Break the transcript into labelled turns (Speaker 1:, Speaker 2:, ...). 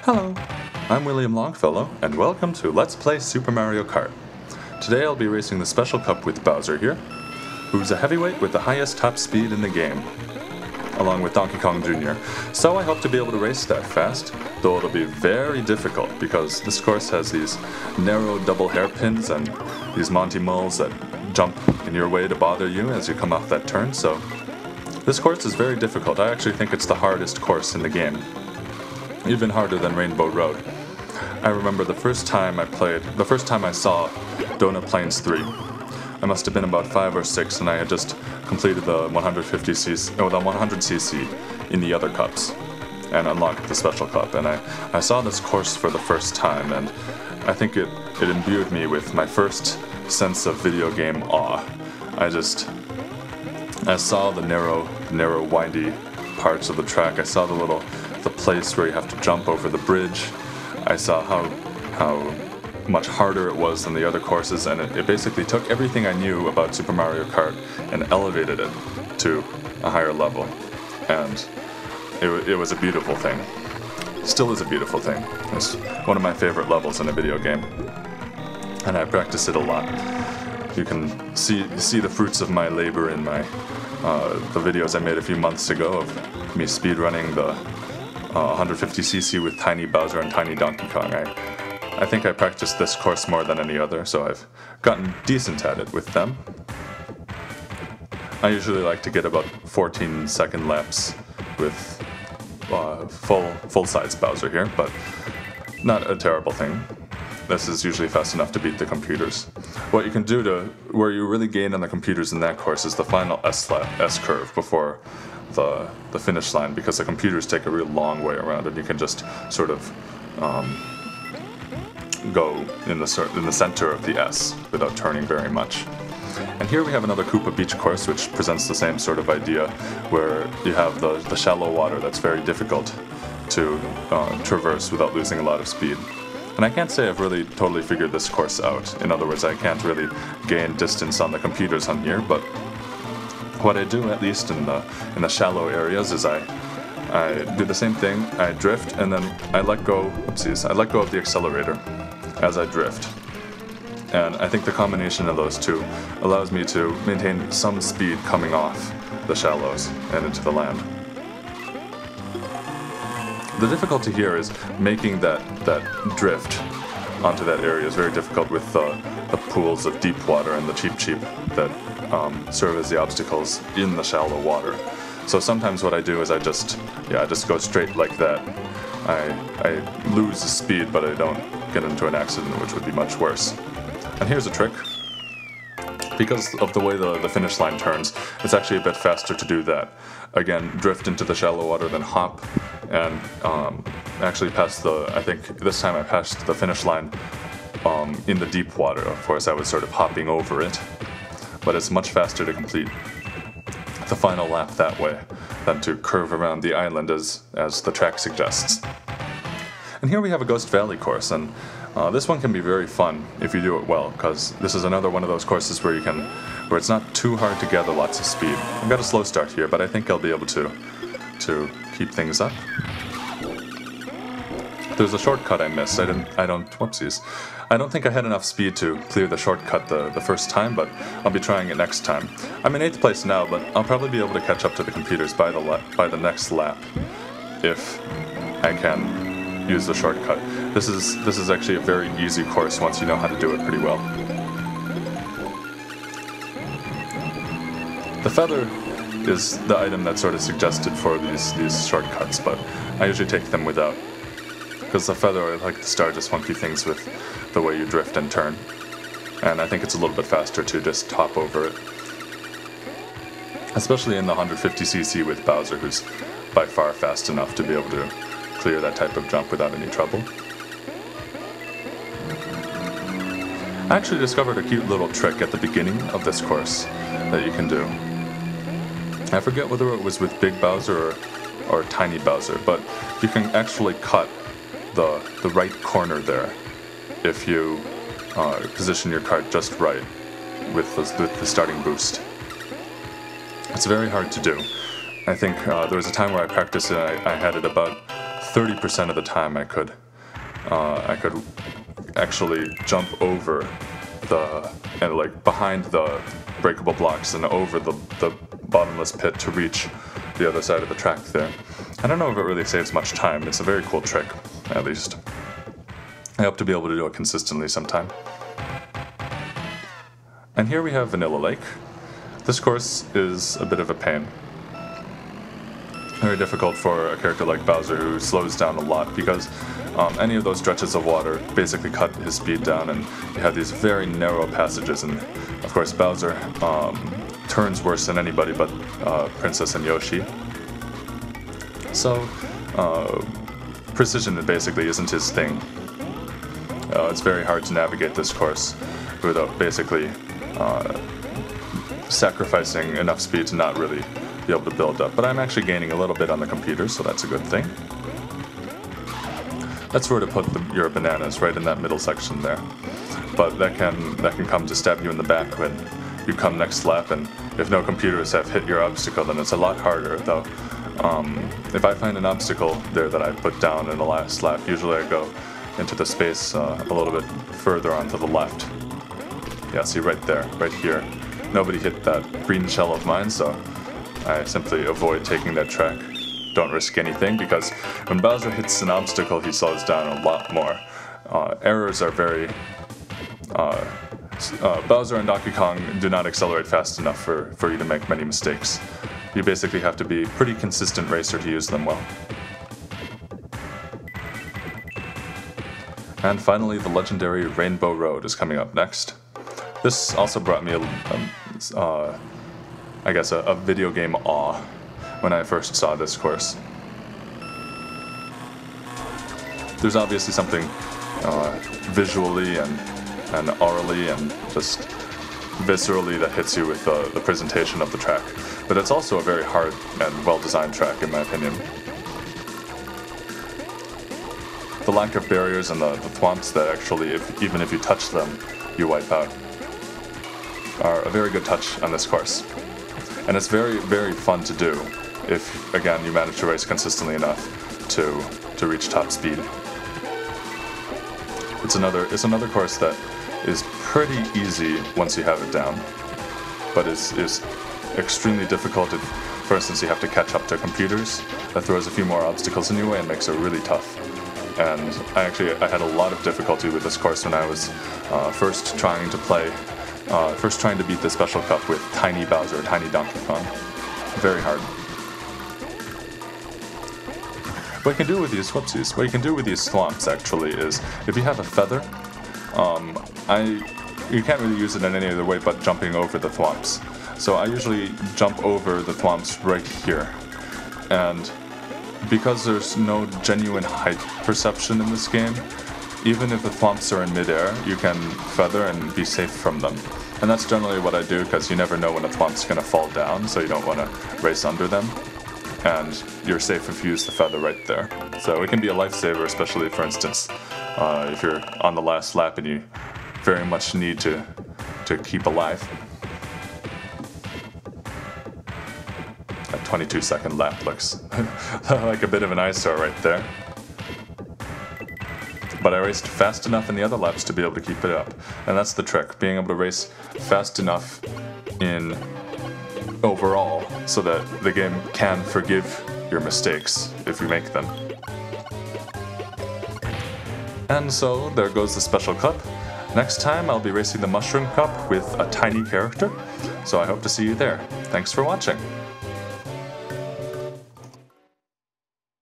Speaker 1: Hello, I'm William Longfellow, and welcome to Let's Play Super Mario Kart. Today I'll be racing the Special Cup with Bowser here, who's a heavyweight with the highest top speed in the game, along with Donkey Kong Jr. So I hope to be able to race that fast, though it'll be very difficult because this course has these narrow double hairpins and these Monty Mulls that jump in your way to bother you as you come off that turn, so this course is very difficult. I actually think it's the hardest course in the game. Even harder than Rainbow Road. I remember the first time I saw Donut Plains 3. I must have been about 5 or 6, and I had just completed the 100cc in the other cups, and unlocked the Special Cup. And I saw this course for the first time, and I think it imbued me with my first sense of video game awe. I saw the narrow, windy parts of the track. I saw the place where you have to jump over the bridge. I saw how much harder it was than the other courses, and it basically took everything I knew about Super Mario Kart and elevated it to a higher level. And it was a beautiful thing. Still is a beautiful thing. It's one of my favorite levels in a video game, and I practice it a lot. You can see the fruits of my labor in the videos I made a few months ago of me speedrunning the 150cc with Tiny Bowser and Tiny Donkey Kong. I think I practiced this course more than any other, so I've gotten decent at it with them. I usually like to get about 14-second laps with full-size Bowser here, but not a terrible thing. This is usually fast enough to beat the computers. What you can do where you really gain on the computers in that course is the final S-curve before the finish line, because the computers take a real long way around, and you can just sort of go in the center of the S without turning very much. And here we have another Koopa Beach course, which presents the same sort of idea, where you have the shallow water that's very difficult to traverse without losing a lot of speed. And I can't say I've really totally figured this course out. In other words, I can't really gain distance on the computers on here, but what I do, at least in the shallow areas, is I do the same thing. I drift, and then I let go of the accelerator as I drift. And I think the combination of those two allows me to maintain some speed coming off the shallows and into the land. The difficulty here is making that drift onto that area is very difficult with the pools of deep water and the cheap that serve as the obstacles in the shallow water. So sometimes what I do is I just go straight like that. I lose the speed, but I don't get into an accident, which would be much worse. And here's a trick. Because of the way the finish line turns, it's actually a bit faster to do that. Again, drift into the shallow water, then hop, and actually I think this time I passed the finish line in the deep water. Of course, I was sort of hopping over it, but it's much faster to complete the final lap that way than to curve around the island as the track suggests. And here we have a Ghost Valley course, and this one can be very fun if you do it well, because this is another one of those courses where it's not too hard to gather lots of speed. I've got a slow start here, but I think I'll be able to keep things up. There's a shortcut I missed. I don't think I had enough speed to clear the shortcut the first time, but I'll be trying it next time. I'm in 8th place now, but I'll probably be able to catch up to the computers by the next lap if I can use the shortcut. This is actually a very easy course once you know how to do it pretty well. The feather is the item that's sort of suggested for these shortcuts, but I usually take them without. Because the feather, I like to start just funky things with the way you drift and turn. And I think it's a little bit faster to just hop over it. Especially in the 150cc with Bowser, who's by far fast enough to be able to clear that type of jump without any trouble. I actually discovered a cute little trick at the beginning of this course that you can do. I forget whether it was with Big Bowser or Tiny Bowser, but you can actually cut the right corner there if you position your kart just right with the starting boost. It's very hard to do. I think there was a time where I practiced it, I had it about 30% of the time I could actually jump over and like behind the breakable blocks and over the bottomless pit to reach the other side of the track there. I don't know if it really saves much time. It's a very cool trick, at least. I hope to be able to do it consistently sometime. And here we have Vanilla Lake. This course is a bit of a pain. Very difficult for a character like Bowser who slows down a lot because any of those stretches of water basically cut his speed down, and you have these very narrow passages, and of course Bowser turns worse than anybody but Princess and Yoshi. So precision basically isn't his thing. It's very hard to navigate this course without basically sacrificing enough speed to not really be able to build up. But I'm actually gaining a little bit on the computer, so that's a good thing. That's where to put your bananas, right in that middle section there. But that can come to stab you in the back when you come next lap, and if no computers have hit your obstacle, then it's a lot harder, though. If I find an obstacle there that I put down in the last lap, usually I go into the space a little bit further onto the left. Yeah, see right there, right here. Nobody hit that green shell of mine, so I simply avoid taking that track. Don't risk anything, because when Bowser hits an obstacle, he slows down a lot more. Errors are very... Bowser and Donkey Kong do not accelerate fast enough for you to make many mistakes. You basically have to be a pretty consistent racer to use them well. And finally, the legendary Rainbow Road is coming up next. This also brought me I guess a video game awe when I first saw this course. There's obviously something visually and aurally and just viscerally that hits you with the presentation of the track, but it's also a very hard and well-designed track in my opinion. The lack of barriers and the thwomps that actually, even if you touch them, you wipe out, are a very good touch on this course. And it's very, very fun to do if, again, you manage to race consistently enough to reach top speed. It's another course that is pretty easy once you have it down, but is extremely difficult if, for instance, you have to catch up to computers. That throws a few more obstacles in your way and makes it really tough. And I had a lot of difficulty with this course when I was first trying to beat the Special Cup with Tiny Bowser, Tiny Donkey Kong. Very hard. What you can do with these thwomps actually is, if you have a feather, you can't really use it in any other way but jumping over the thwomps. So I usually jump over the thwomps right here. And because there's no genuine height perception in this game, even if the thwomps are in midair, you can feather and be safe from them. And that's generally what I do, because you never know when a thwomp's going to fall down, so you don't want to race under them. And you're safe if you use the feather right there. So it can be a lifesaver, especially, for instance, if you're on the last lap and you very much need to keep alive. That 22-second lap looks like a bit of an eyesore right there. But I raced fast enough in the other laps to be able to keep it up. And that's the trick, being able to race fast enough in overall so that the game can forgive your mistakes if you make them. And so there goes the Special Cup. Next time I'll be racing the Mushroom Cup with a tiny character, so I hope to see you there. Thanks for watching.